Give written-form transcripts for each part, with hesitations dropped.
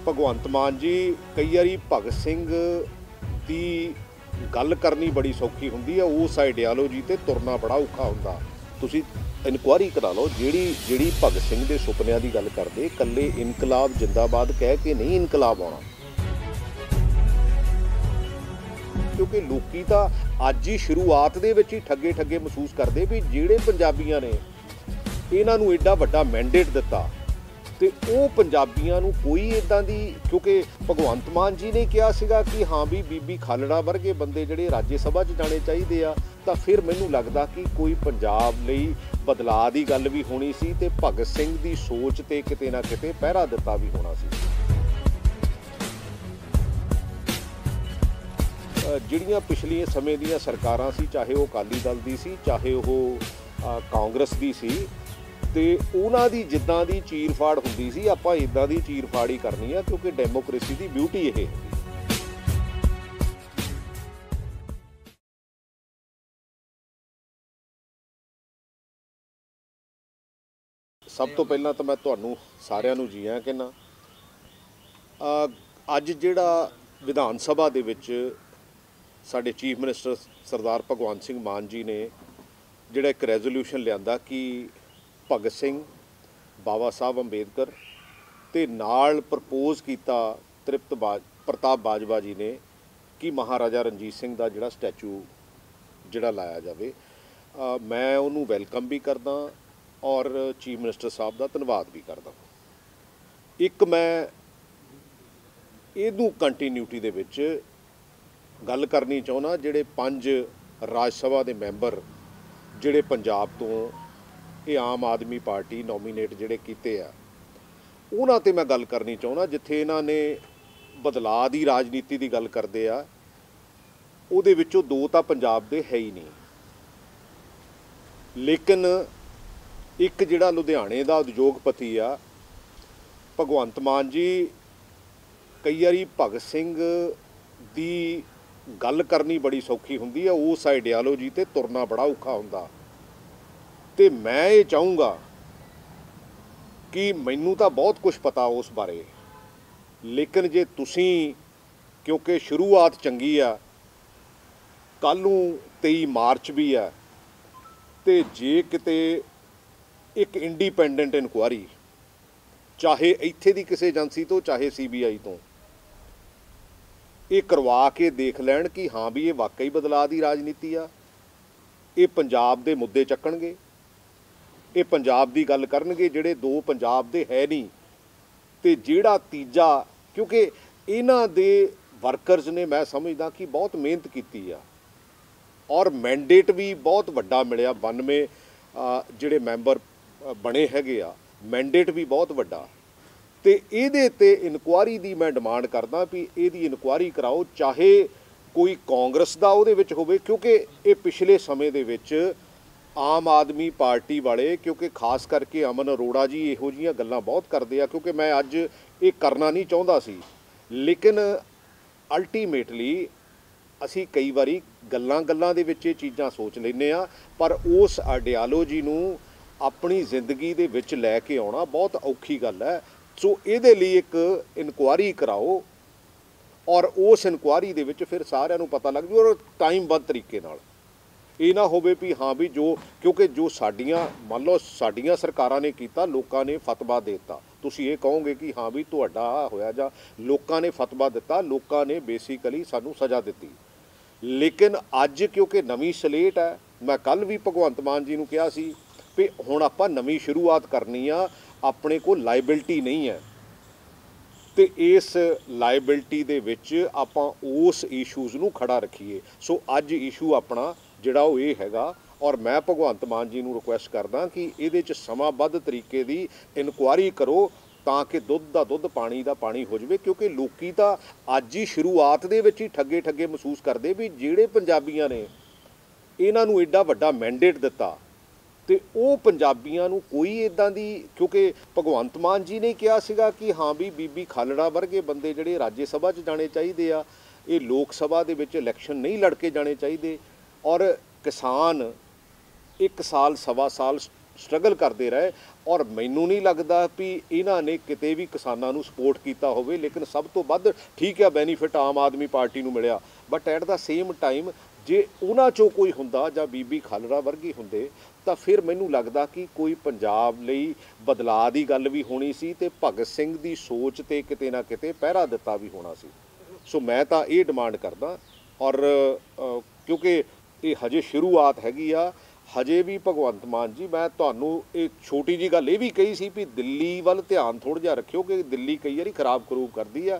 भगवंत मान जी कई बारी भगत सिंह दी गल करनी बड़ी सौखी हुंदी है, उस आइडियालोजी ते तुरना बड़ा औखा हुंदा। तुसीं इनकुआरी करा लो, ਜਿਹੜੀ भगत सिंह ਦੇ ਸੁਪਨਿਆਂ ਦੀ ਗੱਲ ਕਰਦੇ, ਕੱਲੇ इनकलाब जिंदाबाद कह के नहीं इनकलाब आउणा, क्योंकि लोकी ਤਾਂ ਅੱਜ ही शुरुआत ਦੇ ਵਿੱਚ ਹੀ ठगे ठगे महसूस करते भी ਜਿਹੜੇ ਪੰਜਾਬੀਆਂ ਨੇ ਇਹਨਾਂ ਨੂੰ एडा ਵੱਡਾ मैंडेट ਦਿੱਤਾ ਤੇ ਉਹ ਪੰਜਾਬੀਆਂ ਨੂੰ ਕੋਈ ਇਦਾਂ ਦੀ, ਕਿਉਂਕਿ ਭਗਵੰਤ ਮਾਨ ਜੀ ਨੇ ਕਿਹਾ ਸੀਗਾ ਕਿ ਹਾਂ ਵੀ ਬੀਬੀ ਖਾਲੜਾ ਵਰਗੇ ਬੰਦੇ ਜਿਹੜੇ ਰਾਜ ਸਭਾ 'ਚ ਜਾਣੇ ਚਾਹੀਦੇ ਆ, ਤਾਂ ਫਿਰ ਮੈਨੂੰ ਲੱਗਦਾ ਕਿ ਕੋਈ ਪੰਜਾਬ ਲਈ ਬਦਲਾਅ ਦੀ ਗੱਲ ਵੀ ਹੋਣੀ ਸੀ ਤੇ ਭਗਤ ਸਿੰਘ ਦੀ ਸੋਚ ਤੇ ਕਿਤੇ ਨਾ ਕਿਤੇ ਪਹਿਰਾ ਦਿੱਤਾ ਵੀ ਹੋਣਾ ਸੀ। ਜਿਹੜੀਆਂ ਪਿਛਲੀਆਂ ਸਮੇਂ ਦੀਆਂ ਸਰਕਾਰਾਂ ਸੀ, ਚਾਹੇ ਉਹ ਅਕਾਲੀ ਦਲ ਦੀ ਸੀ, ਚਾਹੇ ਉਹ ਕਾਂਗਰਸ ਦੀ ਸੀ, ਤੇ ਉਹਨਾਂ ਦੀ ਜਿੱਦਾਂ ਦੀ ਚੀਰ ਫਾੜ ਹੁੰਦੀ ਸੀ, ਆਪਾਂ ਇਦਾਂ ਦੀ ਚੀਰ ਫਾੜ ਹੀ ਕਰਨੀ ਆ, ਕਿਉਂਕਿ ਡੈਮੋਕ੍ਰੇਸੀ ਦੀ ਬਿਊਟੀ ਇਹ। ਸਭ ਤੋਂ ਪਹਿਲਾਂ ਤਾਂ ਮੈਂ ਤੁਹਾਨੂੰ ਸਾਰਿਆਂ ਨੂੰ ਜੀ ਆਇਆਂ ਕਹਿੰਦਾ। ਅੱਜ ਜਿਹੜਾ ਵਿਧਾਨ ਸਭਾ ਦੇ ਵਿੱਚ ਸਾਡੇ ਚੀਫ ਮਿਨਿਸਟਰ ਸਰਦਾਰ ਭਗਵੰਤ ਸਿੰਘ ਮਾਨ ਜੀ ਨੇ ਜਿਹੜਾ ਇੱਕ ਰੈਜ਼ੋਲੂਸ਼ਨ ਲਿਆਂਦਾ ਕਿ भगत सिंह, बाबा साहब अंबेडकर ते नाल प्रपोज किया प्रताप बाजवा जी ने कि महाराजा रणजीत सिंह का जिहड़ा स्टैचू जिहड़ा लाया जाए, मैं उन्होंने वैलकम भी करदा और चीफ मिनिस्टर साहब का धन्यवाद भी करदा। एक मैं इहनूं कंटीन्यूटी दे विच गल करनी चाहुंदा, जिहड़े 5 राज सभा के मैंबर जिहड़े पंजाब तो ये आम आदमी पार्टी नॉमीनेट जिहड़े कीते आ, उन्हां ते मैं गल करनी चाहुंदा। जिथे इन्हां ने बदलाव की राजनीति की गल करते आ, उहदे विचों 2 तां पंजाब दे है ही नहीं, लेकिन एक जिहड़ा लुधियाणे दा उद्योगपति आ भगवंत मान जी, कई बारी भगत सिंह दी गल करनी बड़ी सौखी हुंदी है, उस आइडियालोजी ते तुरना बड़ा औखा हुंदा। तो मैं ये चाहूँगा कि मैनू तो बहुत कुछ पता उस बारे, लेकिन जे तुसी, क्योंकि शुरुआत चंगी आ, कल नूं 23 मार्च भी है, तो जे किते एक इंडिपेंडेंट इनकुआरी, चाहे इत्थे दी किसी एजेंसी तो, चाहे CBI तो, ये करवा के देख लैण कि हाँ भी ये वाकई बदलाव की राजनीति आ, ये पंजाब दे मुद्दे चक्कणगे, ये पंजाब की गल करनगे जिहड़े 2 पंजाब दे है नहीं, तो जिहड़ा तीजा, क्योंकि इन्हां दे वर्करस ने, मैं समझदा कि बहुत मेहनत की आ और मैंडेट भी बहुत वड्डा मिलिया। 92 जिहड़े मैंबर बने हैगे आ, मैंडेट भी बहुत वड्डा, तो इहदे ते इनकुआरी की मैं डिमांड करदा भी इहदी इनकुआरी कराओ, चाहे कोई कांग्रेस दा उहदे विच होवे, क्योंकि ये पिछले समय दे विच आम आदमी पार्टी वाले, क्योंकि खास करके अमन अरोड़ा जी इहो जिहियां गल्लां बहुत करते हैं, क्योंकि मैं अज ये करना नहीं चाहुंदा सी, लेकिन अल्टीमेटली असी कई बारी गल्लां दे विच ये चीज़ां सोच लैंदे आ, पर उस आइडियालोजी नूं अपनी जिंदगी दे विच लैके आउणा बहुत औखी गल है। सो इहदे लई एक इनकुआरी कराओ और उस इनकुआरी दे विच फिर सारिआं नूं पता लग जू, और टाइमबद्ध तरीके नाल। ये ना होवे भी हाँ भी जो, क्योंकि जो साडियां मान लो साडियां सरकारां ने कीता, लोकां ने फतवा देता, तुसीं ये कहोगे कि हाँ भी तुहाडा होया, जां लोकां ने फतवा दिता, लोकां ने बेसिकली सानू सज़ा दित्ती। लेकिन अज क्योंकि नवीं सलेट है, मैं कल भी भगवंत मान जी नूं कहा सी भी हुण आपां नवीं शुरुआत करनी आ, अपने को लाइबिलिटी नहीं है, तो इस लाइबिलिटी दे विच आपां उस इशूज़ नूं खड़ा रखीए। सो अज इशू अपना जिहड़ा वो ये हैगा, और मैं भगवंत मान जी नूं रिक्वेस्ट करदा कि इहदे च समाबद्ध तरीके दी इनकुआरी करो, ताकि दुੱਧ ਦਾ ਦੁੱਧ पानी ਦਾ पानी हो जाए, क्योंकि लोकी ਤਾਂ ਅੱਜ ही शुरुआत ਦੇ ਵਿੱਚ ਹੀ ठगे ठगे महसूस करते भी ਜਿਹੜੇ ਪੰਜਾਬੀਆਂ ਨੇ ਇਹਨਾਂ ਨੂੰ एडा ਵੱਡਾ मैंडेट ਦਿੱਤਾ, तो वो ਪੰਜਾਬੀਆਂ ਨੂੰ कोई इदां दी, क्योंकि भगवंत मान जी ने कहा सीगा कि हाँ भी बीबी खालड़ा वर्गे बंदे ਜਿਹੜੇ राज्य सभा 'ਚ जाने चाहिए आ, ये लोक सभा ਦੇ ਵਿੱਚ इलैक्शन नहीं लड़ के जाने चाहिए, और किसान 1 साल सवा साल स्ट्रगल करते रहे और मैनू नहीं लगता भी इन्हों ने किते भी किसानों को सपोर्ट किया होवे, लेकिन सब तो वध ठीक है बेनीफिट आम आदमी पार्टी को मिलिया, but at the same time जे उन्हां चों कोई हुंदा जां बीबी खालड़ा वर्गी हुंदे तो फिर मैनू लगता कि कोई पंजाब लई बदलाव की गल भी होनी सी ते भगत सिंह की सोच ते किते ना किते पहरा दिता भी होना सी। सो मैं तो ये डिमांड करदा और क्योंकि ये हजे शुरुआत हैगी आ, हजे भी भगवंत मान जी मैं तुहानू एक छोटी जी गल ये भी कही सी भी दिल्ली वल ध्यान थोड़ा जिहा रखियो कि दिल्ली कई बारी खराब खरूब करदी आ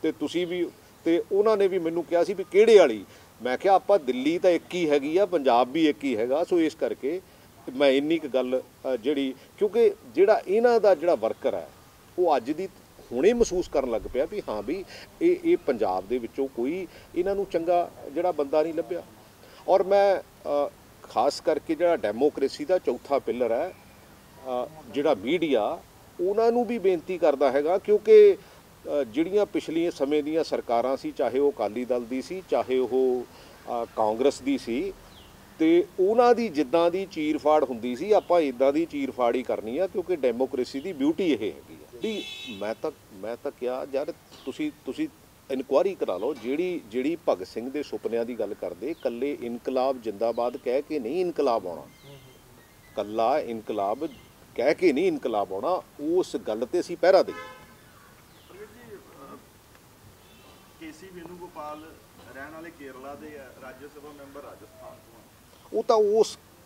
ते तुसीं भी ते उन्हां ने भी मैनू कहा सी भी किहड़े वाली, मैं क्या आपां दिल्ली तो एक ही हैगी आ, पंजाब भी एक ही हैगा। सो इस करके मैं इन्नी क गल जिहड़ी क्योंकि जिहड़ा इन्हां दा जिहड़ा वर्कर है वो अज दी हुणे महसूस करन लग पिया भी हाँ भी ये पंजाब दे विचों कोई इन्हां नूं चंगा जिहड़ा बंदा नहीं लभ्या। और मैं खास करके जिहड़ा डेमोक्रेसी का चौथा पिलर है जिहड़ा मीडिया उन्हां नूं भी बेनती करदा हैगा, क्योंकि ਜਿਹੜੀਆਂ ਪਿਛਲੀਆਂ ਸਮੇਂ ਦੀਆਂ ਸਰਕਾਰਾਂ ਸੀ, ਚਾਹੇ ਉਹ ਅਕਾਲੀ ਦਲ ਦੀ ਸੀ ਚਾਹੇ ਉਹ ਕਾਂਗਰਸ ਦੀ ਸੀ, ਤੇ ਉਹਨਾਂ ਦੀ ਜਿੱਦਾਂ ਦੀ ਚੀਰ ਫਾੜ ਹੁੰਦੀ ਸੀ ਆਪਾਂ ਇਦਾਂ ਦੀ ਚੀਰ ਫਾੜ ਹੀ ਕਰਨੀ ਆ, ਕਿਉਂਕਿ ਡੈਮੋਕ੍ਰੇਸੀ ਦੀ ਬਿਊਟੀ ਇਹ ਹੈਗੀ ਆ ਵੀ ਮੈਂ ਤਾਂ ਕਿਹਾ ਯਾਰ ਤੁਸੀਂ ਇਨਕੁਆਇਰੀ ਕਰਾ ਲਓ, ਜਿਹੜੀ ਭਗਤ ਸਿੰਘ ਦੇ ਸੁਪਨਿਆਂ ਦੀ ਗੱਲ ਕਰਦੇ ਕੱਲੇ ਇਨਕਲਾਬ ਜਿੰਦਾਬਾਦ ਕਹਿ ਕੇ ਨਹੀਂ ਇਨਕਲਾਬ ਆਉਣਾ, ਕੱਲਾ ਇਨਕਲਾਬ ਕਹਿ ਕੇ ਨਹੀਂ ਇਨਕਲਾਬ ਆਉਣਾ, ਉਸ ਗੱਲ ਤੇ ਅਸੀਂ ਪਹਿਰਾ ਦੇਈਏ। केसी वेणुगोपाल रहने वाले केरला के राज्य सभा मैंबर राजस्थान तो वो तो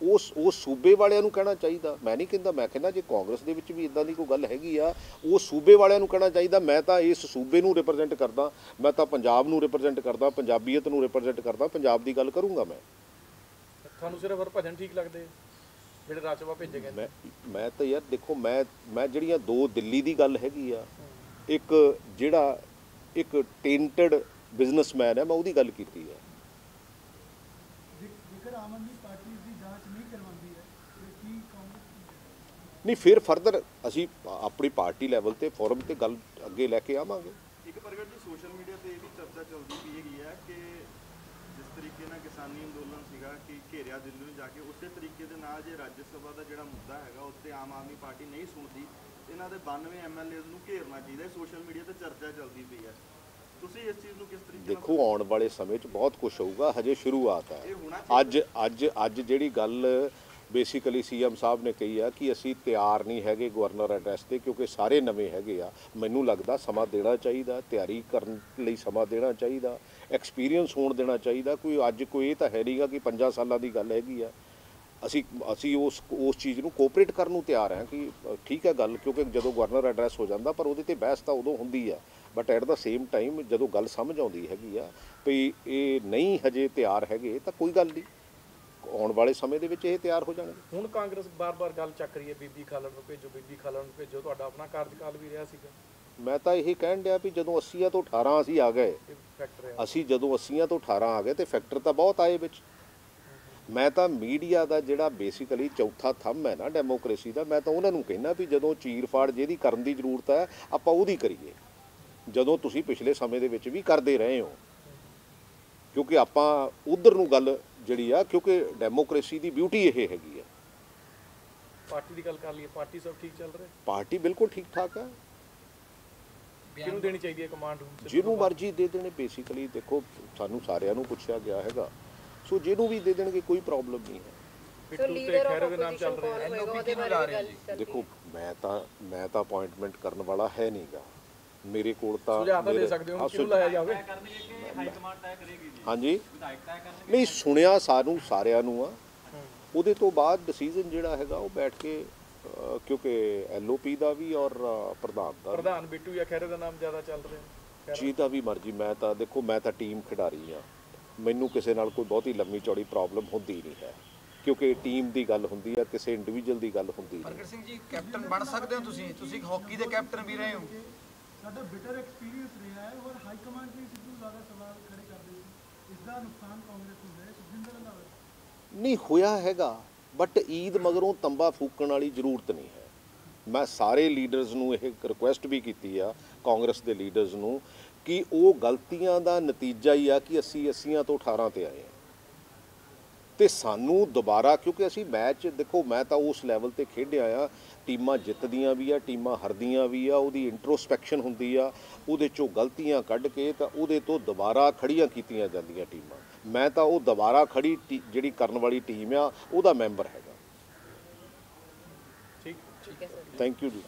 उस सूबे वालियां नूं कहना चाहिए, मैं नहीं कहता, मैं कहना जे कांग्रेस दे विच भी इदां दी कोई गल हैगी आ वो सूबे वालियां नूं कहना चाहिए। मैं तो इस सूबे नूं रिप्रजेंट करदा, मैं तो पंजाब नूं रिप्रजेंट करदा, पंजाबीयत नूं रिप्रजेंट करदा, पंजाब दी गल करूँगा मैं। तुहानूं सिर्फ हरभजन ठीक लगदे ਜਿਹੜੇ ਰਾਜ ਸਭਾ ਭੇਜੇ ਗਏ? मैं तो यार देखो मैं ਜਿਹੜੀਆਂ दो दिल्ली ਦੀ ਗੱਲ हैगी आ, एक ਜਿਹੜਾ एक टेंटेड बिजनेसमैन है मैं उसकी गल की है। नहीं फिर फर्दर असी अपनी पार्टी लैवल ते फोरम ते गल अगे लैके आवांगे। एक प्रगट जी सोशल मीडिया ते भी चर्चा चलती पई है कि जिस तरीके नाल किसानी अंदोलन सीगा कि घेरिया दिल्ली में जाके उस तरीके दे नाल जे राज्य सभा का जिहड़ा मुद्दा हैगा उत्ते आम आदमी पार्टी नहीं सुनती, इन्हां दे 92 MLAs नूं घेरना चाहिए, सोशल मीडिया ते चर्चा चलती पई है। इस चीज़ नूं किस तरीके देखो आने वाले समय बहुत कुछ होगा, हजे शुरुआत है। अज जिहड़ी गल बेसिकली CM साहब ने कही है कि असी तैयार नहीं है गवर्नर एड्रैस से, क्योंकि सारे नवे हैगे आ, मैनू लगता समा देना चाहिए, तैयारी करने लई समा देना चाहिए, एक्सपीरियंस होण देना चाहिए। कोई अज कोई ये तो है नहीं गा कि 5 सालों की गल हैगी आ, असी उस चीज़ को कोऑपरेट करने तैयार हैं कि ठीक है गल, क्योंकि जो गवर्नर एड्रैस हो जाता पर वो बहस तो उदों होंदी है, but at the same time जो गल समझ आती हैगी आ भी ये नहीं हजे तैयार है तो कोई गल नहीं, आने वाले समय के ये तैयार हो जाएंगे। हुण कांग्रेस बार-बार गल चक रही है बीबी खालड़ नूं भेजो, बीबी खालड़ नूं भेजो, तुहाडा अपना कार्यकाल भी रहा सीगा। मैं तो यही कहन दिया भी जो 80 तो 18 असी आ गए, असी जो 80 तो 18 आ गए तो फैक्टर तो बहुत आए विच। मैं तो मीडिया का जिहड़ा बेसिकली चौथा थंब है ना डेमोक्रेसी का, मैं तो उन्होंने कहना भी जो चीर फाड़ जिहदी करन दी जरूरत है आपां उहदी करिए, ਜਦੋਂ ਤੁਸੀਂ ਪਿਛਲੇ ਸਮੇਂ ਦੇ ਵਿੱਚ ਵੀ ਕਰਦੇ ਰਹੇ ਹੋ, ਕਿਉਂਕਿ ਆਪਾਂ ਉਧਰ ਨੂੰ ਗੱਲ ਜਿਹੜੀ ਆ, ਕਿਉਂਕਿ ਡੈਮੋਕ੍ਰੇਸੀ ਦੀ ਬਿਊਟੀ ਇਹ ਹੈਗੀ ਆ। ਪਾਰਟੀ ਦੀ ਗੱਲ ਕਰ ਲਈਏ, ਪਾਰਟੀ ਸਭ ਠੀਕ ਚੱਲ ਰਿਹਾ? ਪਾਰਟੀ ਬਿਲਕੁਲ ਠੀਕ ਠਾਕ ਹੈ। ਕਿਹਨੂੰ ਦੇਣੀ ਚਾਹੀਦੀ ਹੈ ਕਮਾਂਡ? ਜਿਹਨੂੰ ਮਰਜ਼ੀ ਦੇ ਦੇਣੇ, ਬੇਸਿਕਲੀ ਦੇਖੋ ਸਾਨੂੰ ਸਾਰਿਆਂ ਨੂੰ ਪੁੱਛਿਆ ਗਿਆ ਹੈਗਾ, ਸੋ ਜਿਹਨੂੰ ਵੀ ਦੇ ਦੇਣਗੇ ਕੋਈ ਪ੍ਰੋਬਲਮ ਨਹੀਂ ਹੈ। ਪਿੱਟੂ ਤੇ ਖੈਰ ਦੇ ਨਾਮ ਚੱਲ ਰਿਹਾ ਹੈ। ਦੇਖੋ ਮੈਂ ਤਾਂ ਅਪਾਇੰਟਮੈਂਟ ਕਰਨ ਵਾਲਾ ਹੈ ਨਹੀਂਗਾ, ਮੇਰੇ ਕੋਲ ਤਾਂ ਹਾਂਜੀ ਨਹੀਂ ਸੁਣਿਆ ਸਾਨੂੰ ਸਾਰਿਆਂ ਨੂੰ ਆ, ਉਹਦੇ ਤੋਂ ਬਾਅਦ ਡਿਸੀਜਨ ਜਿਹੜਾ ਹੈਗਾ ਉਹ ਬੈਠ ਕੇ, ਕਿਉਂਕਿ LOP ਦਾ ਵੀ ਔਰ ਪ੍ਰਧਾਨ ਬਿੱਟੂ ਜਾਂ ਖੈਰੇ ਦਾ ਨਾਮ ਜ਼ਿਆਦਾ ਚੱਲ ਰਿਹਾ, ਜਿਹਦਾ ਵੀ ਮਰਜ਼ੀ। ਮੈਂ ਤਾਂ ਦੇਖੋ ਮੈਂ ਤਾਂ ਟੀਮ ਖਿਡਾਰੀ ਆ, ਮੈਨੂੰ ਕਿਸੇ ਨਾਲ ਕੋਈ ਬਹੁਤੀ ਲੰਮੀ ਚੌੜੀ ਪ੍ਰੋਬਲਮ ਹੁੰਦੀ ਨਹੀਂ ਹੈ, ਕਿਉਂਕਿ ਟੀਮ ਦੀ ਗੱਲ ਹੁੰਦੀ ਆ, ਕਿਸੇ ਇੰਡੀਵਿਜੂਅਲ ਦੀ ਗੱਲ ਹੁੰਦੀ ਨਹੀਂ। ਪ੍ਰਗਟ ਸਿੰਘ ਜੀ ਕੈਪਟਨ ਬਣ ਸਕਦੇ ਹੋ ਤੁਸੀਂ ਹਾਕੀ ਦੇ ਕੈਪਟਨ ਵੀ ਰਹੇ ਹੋ। ਸਾਡਾ ਬਿਟਰ ਐਕਸਪੀਰੀਅੰਸ ਰਿਹਾ ਹੈ ਔਰ ਹਾਈ ਕਮਾਂਡ ਵੀ ਸਿੱਧੂ ਜ਼ਿਆਦਾ ਸਵਾਲ ਖੜੇ ਕਰਦੇ ਸੀ, ਇਸ ਦਾ ਨੁਕਸਾਨ ਕਾਂਗਰਸ ਨੂੰ ਹੈ, ਸੁਖਜਿੰਦਰ ਰੰਧਾਵਾ ਨਹੀਂ ਹੋਇਆ ਹੈਗਾ, ਬਟ ਈਦ ਮਗਰੋਂ ਤੰਬਾ ਫੂਕਣ ਵਾਲੀ ਜ਼ਰੂਰਤ ਨਹੀਂ ਹੈ। ਮੈਂ ਸਾਰੇ ਲੀਡਰਸ ਨੂੰ ਇਹ ਰਿਕੁਐਸਟ ਵੀ ਕੀਤੀ ਆ, ਕਾਂਗਰਸ ਦੇ ਲੀਡਰਸ ਨੂੰ, ਕਿ ਉਹ ਗਲਤੀਆਂ ਦਾ ਨਤੀਜਾ ਹੀ ਆ ਕਿ ਅਸੀਂ 80 ਤੋਂ 18 ਤੇ ਆਏ ਹਾਂ। ਤੇ ਸਾਨੂੰ ਦੁਬਾਰਾ, ਕਿਉਂਕਿ ਅਸੀਂ ਮੈਚ ਦੇਖੋ, ਮੈਂ ਤਾਂ ਉਸ ਲੈਵਲ ਤੇ ਖੇਡਿਆ ਆ, ਟੀਮਾਂ ਜਿੱਤਦੀਆਂ ਵੀ ਆ, ਟੀਮਾਂ ਹਾਰਦੀਆਂ ਵੀ ਆ, ਉਹਦੀ ਇੰਟਰੋਸਪੈਕਸ਼ਨ ਹੁੰਦੀ ਆ, ਉਹਦੇ ਚੋਂ ਗਲਤੀਆਂ ਕੱਢ ਕੇ ਤਾਂ ਉਹਦੇ ਤੋਂ ਦੁਬਾਰਾ ਖੜੀਆਂ ਕੀਤੀਆਂ ਜਾਂਦੀਆਂ ਟੀਮਾਂ। ਮੈਂ ਤਾਂ ਉਹ ਦੁਬਾਰਾ ਖੜੀ ਜਿਹੜੀ ਕਰਨ ਵਾਲੀ ਟੀਮ ਆ ਉਹਦਾ ਮੈਂਬਰ ਹੈਗਾ। ਠੀਕ ਠੀਕ ਹੈ ਸਰ। ਥੈਂਕ ਯੂ ਜੀ।